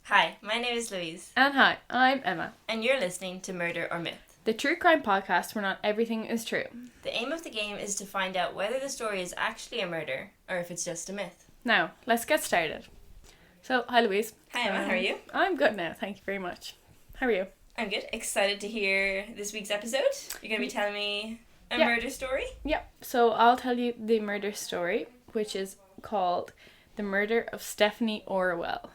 Hi, my name is Louise. And hi, I'm Emma. And you're listening to Murder or Myth, the true crime podcast where not everything is true. The aim of the game is to find out whether the story is actually a murder or if it's just a myth. Now, let's get started. So, hi Louise. Hi Emma, how are you? I'm good now, thank you very much. How are you? I'm good. Excited to hear this week's episode. You're going to be telling me a murder story? Yep, so I'll tell you the murder story, which is called The Murder of Stephanie Orwell.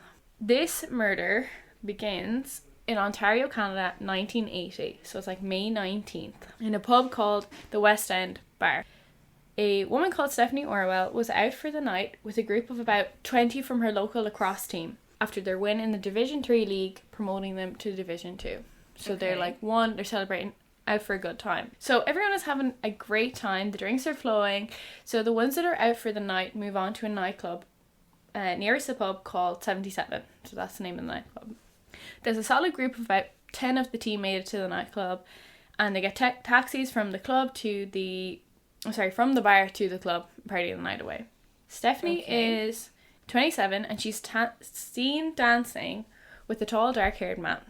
This murder begins in Ontario, Canada, 1980. So it's like May 19th, in a pub called the West End Bar. A woman called Stephanie Orwell was out for the night with a group of about 20 from her local lacrosse team after their win in the Division 3 league, promoting them to Division 2. So they're they're celebrating, out for a good time. So everyone is having a great time, the drinks are flowing. So the ones that are out for the night move on to a nightclub nearest the pub called 77. So that's the name of the nightclub. There's a solid group of about 10 of the team made it to the nightclub, and they get taxis from the club to from the bar to the club, partying the night away. Stephanie is 27 and she's seen dancing with a tall, dark-haired man.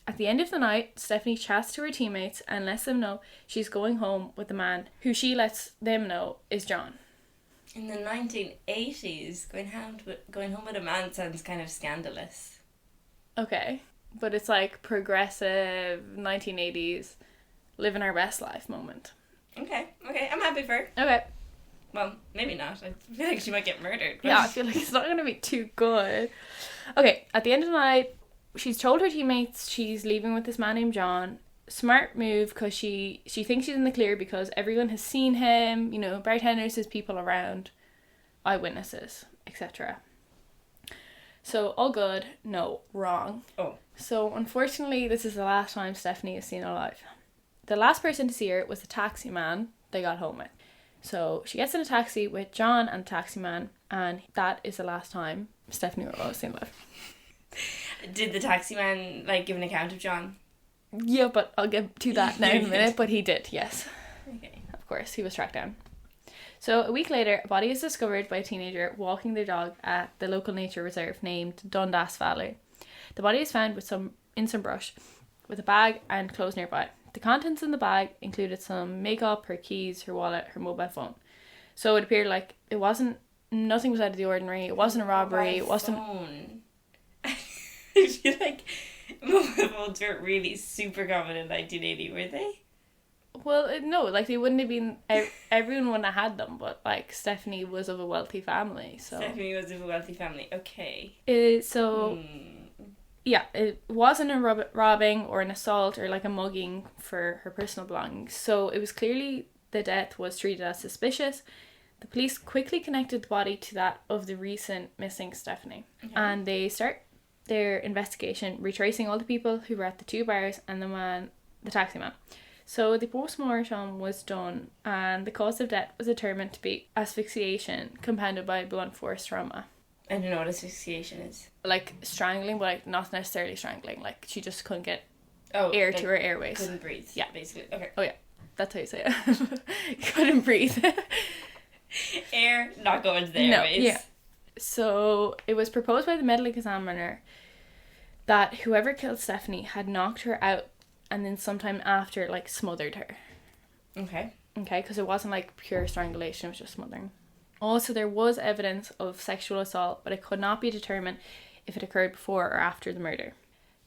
At the end of the night, Stephanie chats to her teammates and lets them know she's going home with the man who she lets them know is John. In the 1980s, going home with a man sounds kind of scandalous. Okay, but it's like progressive 1980s, living our best life moment. Okay, I'm happy for her. Okay. Well, maybe not. I feel like she might get murdered. Yeah, I feel like it's not going to be too good. Okay, at the end of the night, she's told her teammates she's leaving with this man named John. Smart move, because she thinks she's in the clear because everyone has seen him, bartenders, there's people around, eyewitnesses, etc. So, all good. No, wrong. Oh. So, unfortunately, this is the last time Stephanie is seen alive. The last person to see her was the taxi man they got home with. So, she gets in a taxi with John and the taxi man, and that is the last time Stephanie Orwell was seen alive. Did the taxi man, give an account of John? Yeah, but I'll get to that now in a minute, but he did, yes. Okay. Of course, he was tracked down. So a week later, a body is discovered by a teenager walking their dog at the local nature reserve named Dundas Valley. The body is found in some brush, with a bag and clothes nearby. The contents in the bag included some makeup, her keys, her wallet, her mobile phone. So it appeared like nothing was out of the ordinary, it wasn't a robbery, it wasn't... Phone. I feel like mobile phones weren't really super common in 1980, were they? Well, no, they wouldn't have been... Everyone wouldn't have had them, but, Stephanie was of a wealthy family, so... Stephanie was of a wealthy family, okay. Yeah, it wasn't a robbing or an assault or, a mugging for her personal belongings, so it was clearly the death was treated as suspicious. The police quickly connected the body to that of the recent missing Stephanie, and they start their investigation, retracing all the people who were at the two bars and the taxi man. So the post-mortem was done, and the cause of death was determined to be asphyxiation compounded by blunt force trauma. I don't know what asphyxiation is. Strangling, but not necessarily strangling. She just couldn't get to her airways. Couldn't breathe. Yeah, basically. Okay. Oh yeah, that's how you say it. Couldn't breathe. Air not going to the airways. Yeah. So it was proposed by the medical examiner that whoever killed Stephanie had knocked her out and then sometime after, smothered her. Okay. Okay, because it wasn't, pure strangulation, it was just smothering. Also, there was evidence of sexual assault, but it could not be determined if it occurred before or after the murder.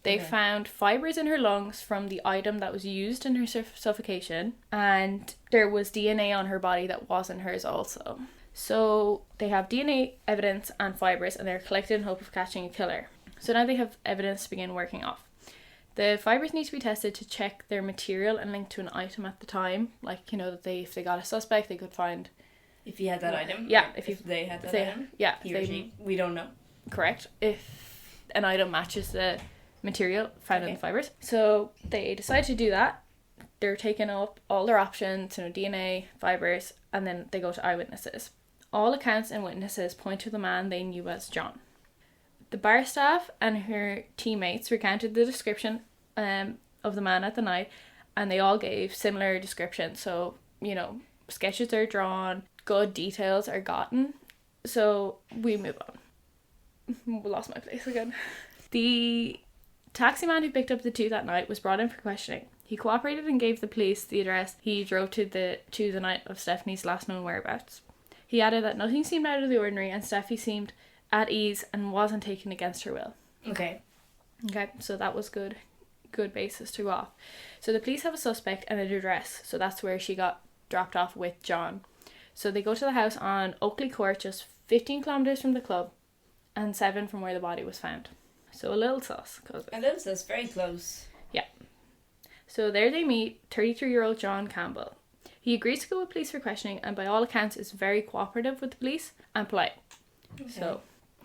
They found fibres in her lungs from the item that was used in her suffocation, and there was DNA on her body that wasn't hers also. So they have DNA evidence and fibres, and they're collected in hope of catching a killer. So now they have evidence to begin working off. The fibres need to be tested to check their material and linked to an item at the time. That if they got a suspect, they could find... If he had that item? Yeah. If they had that item? Yeah. He or she? We don't know. Correct. If an item matches the material found in the fibres. So they decide to do that. They're taking up all their options, DNA, fibres, and then they go to eyewitnesses. All accounts and witnesses point to the man they knew as John. The bar staff and her teammates recounted the description of the man at the night, and they all gave similar descriptions. So, sketches are drawn, good details are gotten. So we move on. Lost my place again. The taxi man who picked up the two that night was brought in for questioning. He cooperated and gave the police the address he drove to the night of Stephanie's last known whereabouts. He added that nothing seemed out of the ordinary and Steffi seemed at ease and wasn't taken against her will. Okay, so that was good basis to go off. So the police have a suspect and an address, so that's where she got dropped off with John. So they go to the house on Oakley Court, just 15 kilometres from the club and 7 from where the body was found. So a little sus. Very close. Yeah. So there they meet 33-year-old John Campbell. He agrees to go with police for questioning and by all accounts is very cooperative with the police and polite. Okay. So,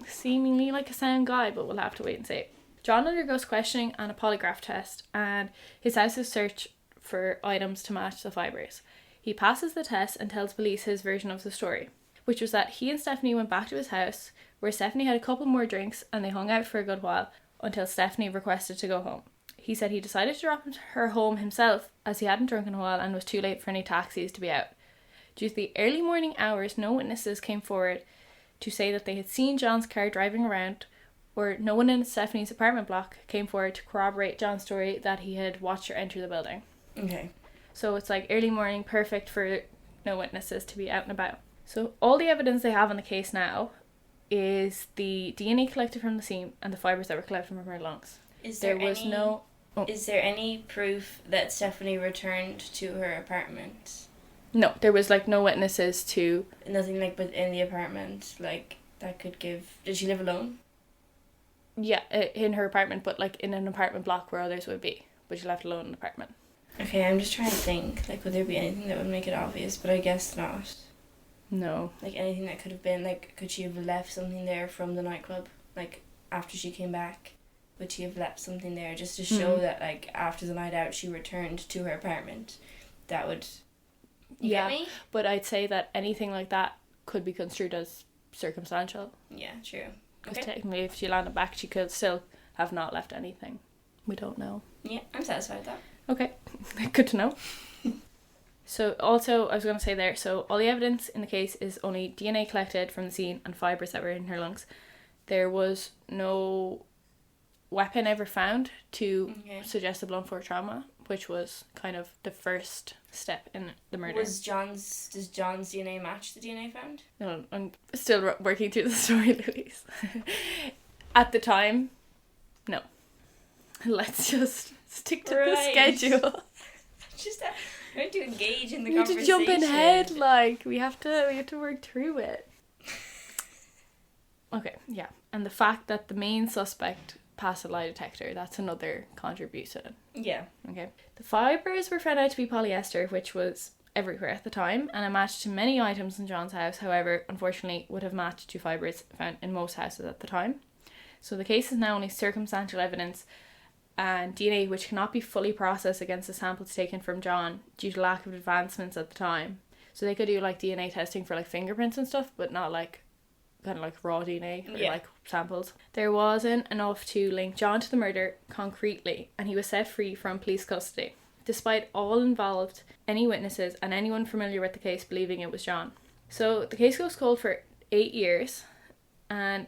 seemingly like a sound guy, but we'll have to wait and see. John undergoes questioning and a polygraph test and his house is searched for items to match the fibres. He passes the test and tells police his version of the story, which was that he and Stephanie went back to his house where Stephanie had a couple more drinks and they hung out for a good while until Stephanie requested to go home. He said he decided to drop her home himself as he hadn't drunk in a while and was too late for any taxis to be out. Due to the early morning hours, no witnesses came forward to say that they had seen John's car driving around, or no one in Stephanie's apartment block came forward to corroborate John's story that he had watched her enter the building. Okay. So it's like early morning, perfect for no witnesses to be out and about. So all the evidence they have on the case now is the DNA collected from the scene and the fibres that were collected from her lungs. Is there any proof that Stephanie returned to her apartment? No, there was like no witnesses to... Nothing like within the apartment, like that could give... Did she live alone? Yeah, in her apartment, but like in an apartment block where others would be. But she left alone in an apartment. Okay, I'm just trying to think, like would there be anything that would make it obvious, but I guess not. No. Like anything that could have been, like could she have left something there from the nightclub? Like after she came back, would she have left something there just to show that like after the night out she returned to her apartment? That would... Yeah, but I'd say that anything like that could be construed as circumstantial. Yeah, true. Because technically if she landed back she could still have not left anything. We don't know. Yeah, I'm satisfied with that. Okay, good to know. So also, I was going to say there, so all the evidence in the case is only DNA collected from the scene and fibres that were in her lungs. There was no weapon ever found to suggest a blunt force trauma, which was kind of the first step in the murder. Does John's DNA match the DNA found? No, I'm still working through the story, Louise. At the time, no. Let's just stick to the schedule. Just trying to engage in the conversation. You need to jump in ahead, like we have to work through it. Okay, yeah, and the fact that the main suspect passed a lie detector, that's another contribution. Yeah. Okay. The fibres were found out to be polyester, which was everywhere at the time, and it matched to many items in John's house. However, unfortunately, would have matched to fibres found in most houses at the time. So the case is now only circumstantial evidence and DNA which cannot be fully processed against the samples taken from John due to lack of advancements at the time. So they could do like DNA testing for like fingerprints and stuff, but not like kind of like raw DNA or like samples. There wasn't enough to link John to the murder concretely, and he was set free from police custody, despite all involved, any witnesses and anyone familiar with the case believing it was John. So the case goes cold for 8 years, and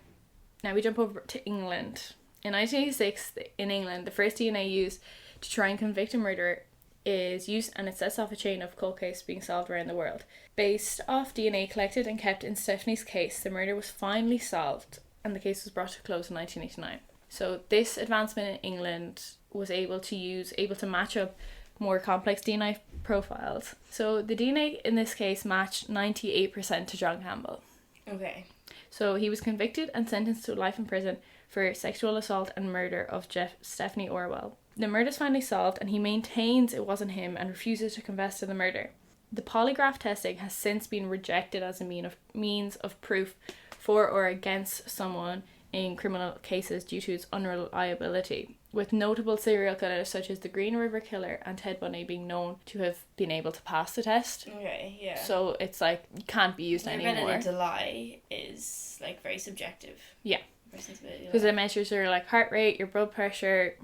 now we jump over to England. In 1986, in England, the first DNA used to try and convict a murderer is used, and it sets off a chain of cold cases being solved around the world. Based off DNA collected and kept in Stephanie's case, the murder was finally solved and the case was brought to a close in 1989. So this advancement in England was able to match up more complex DNA profiles. So the DNA in this case matched 98% to John Campbell. Okay. So he was convicted and sentenced to life in prison for sexual assault and murder of Stephanie Orwell. The murder is finally solved and he maintains it wasn't him and refuses to confess to the murder. The polygraph testing has since been rejected as a means of proof for or against someone in criminal cases due to its unreliability, with notable serial killers such as the Green River Killer and Ted Bundy being known to have been able to pass the test. Okay, yeah. So it's like, it can't be used anymore. Your ability to lie is like very subjective. Yeah. Because it measures your like heart rate, your blood pressure,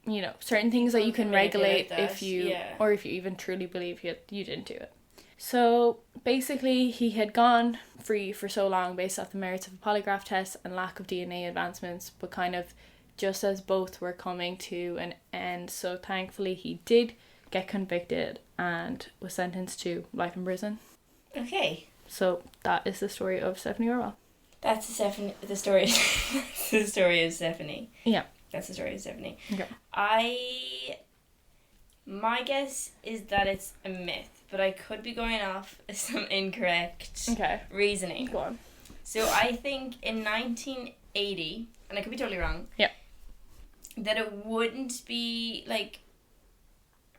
you know, certain things that you can regulate if you even truly believe you didn't do it. So basically he had gone free for so long based off the merits of a polygraph test and lack of DNA advancements, but kind of just as both were coming to an end. So thankfully he did get convicted and was sentenced to life in prison. Okay. So that is the story of Stephanie Orwell. That's the story. The story of Stephanie. Yeah. That's the story of Stephanie. Okay. My guess is that it's a myth, but I could be going off some incorrect reasoning. Go on. So I think in 1980, and I could be totally wrong. Yeah. That it wouldn't be like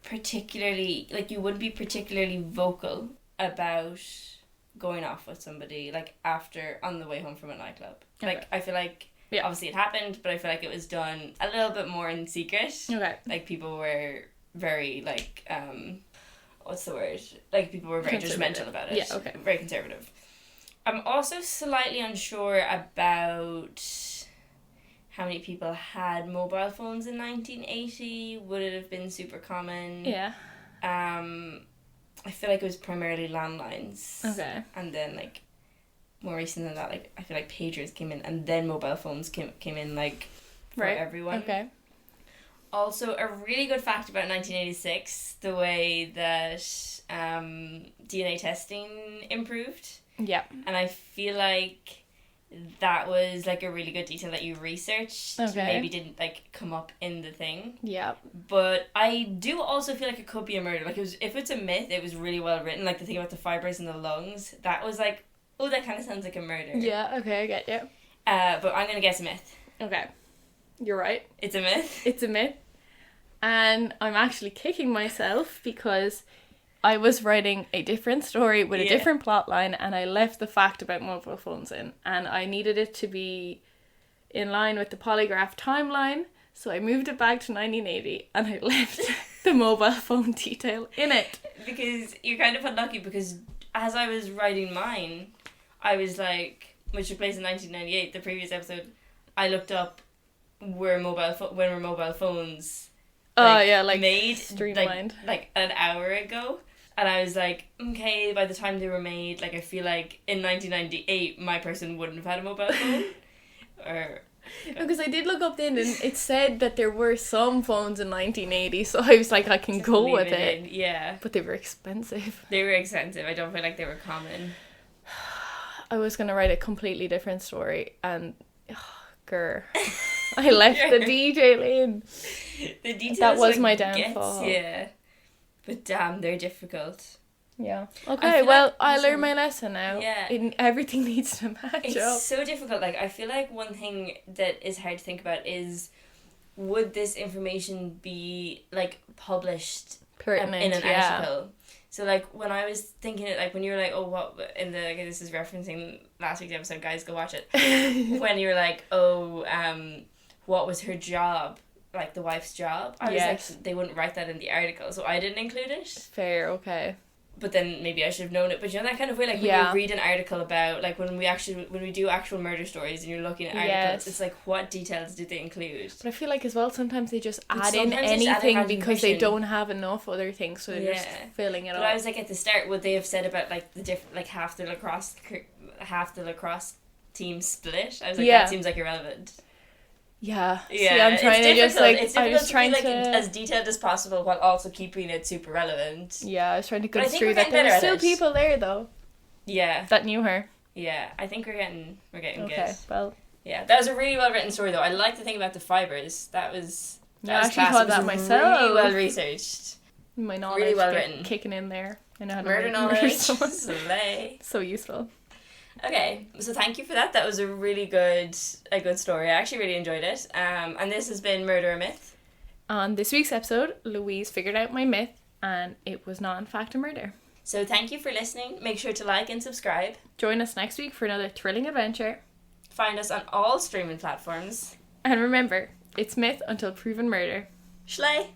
particularly, like you wouldn't be particularly vocal about going off with somebody like after on the way home from a nightclub. Okay. Like I feel like obviously it happened, but I feel like it was done a little bit more in secret. Okay. Like people were very like what's the word? Like people were very judgmental about it. Yeah, okay. Very conservative. I'm also slightly unsure about how many people had mobile phones in 1980. Would it have been super common? Yeah. I feel like it was primarily landlines. Okay. And then like more recent than that, like I feel like pagers came in, and then mobile phones came in like for everyone. Okay. Also, a really good fact about 1986, the way that DNA testing improved. Yeah. And I feel like that was like a really good detail that you researched. Okay. Maybe didn't like come up in the thing. Yeah. But I do also feel like it could be a murder. Like if it's a myth, it was really well written. Like the thing about the fibers in the lungs, that was like, oh, that kind of sounds like a murder. Yeah. Okay, I get you. But I'm gonna guess a myth. Okay. You're right. It's a myth. It's a myth. And I'm actually kicking myself because I was writing a different story with a different plot line, and I left the fact about mobile phones in, and I needed it to be in line with the polygraph timeline, so I moved it back to 1980 and I left the mobile phone detail in it. Because you're kind of unlucky, because as I was writing mine, I was like, which took place in 1998, the previous episode, I looked up when were mobile phones made streamlined like an hour ago, and I was like, okay, by the time they were made, like I feel like in 1998 my person wouldn't have had a mobile phone. Or because I did look up then and it said that there were some phones in 1980, so I was like, I can go with it. Yeah, but they were expensive. I don't feel like they were common. I was gonna write a completely different story, and I left the detail in. The details that was my downfall. Yeah, but damn, they're difficult. Yeah. Okay, well, I learned my lesson now. Yeah. Everything needs to match up. It's so difficult. Like, I feel like one thing that is hard to think about is, would this information be, like, published in an article? So, like, when I was thinking it, like, when you were like, oh, what, in the, okay, this is referencing last week's episode, guys, go watch it. When you were like, oh, what was her job? Like, the wife's job? I was like, they wouldn't write that in the article, so I didn't include it. Fair, okay. But then maybe I should have known it. But you know that kind of way, like when you read an article about, like when we do actual murder stories and you're looking at articles, it's like, what details did they include? But I feel like as well sometimes they just add in anything because they don't have enough other things, so they're just filling it up. But I was like, at the start, would they have said about like the different, like half the lacrosse team split? I was like, that seems like irrelevant. Yeah. Yeah. See, I'm trying to just like, I was trying to be like as detailed as possible while also keeping it super relevant. Yeah, I was trying to go through that. There were still people there though. Yeah. That knew her. Yeah, I think we're getting good. Okay, well. Yeah, that was a really well written story though. I like the thing about the fibers. That was I actually thought that myself. Really well researched. My knowledge really well written. Kicking in there. I know how to murder knowledge. Slay. So useful. Okay, so thank you for that. That was a good story. I actually really enjoyed it. And this has been Murder or Myth. On this week's episode, Louise figured out my myth, and it was not in fact a murder. So thank you for listening. Make sure to like and subscribe. Join us next week for another thrilling adventure. Find us on all streaming platforms. And remember, it's myth until proven murder. Schley!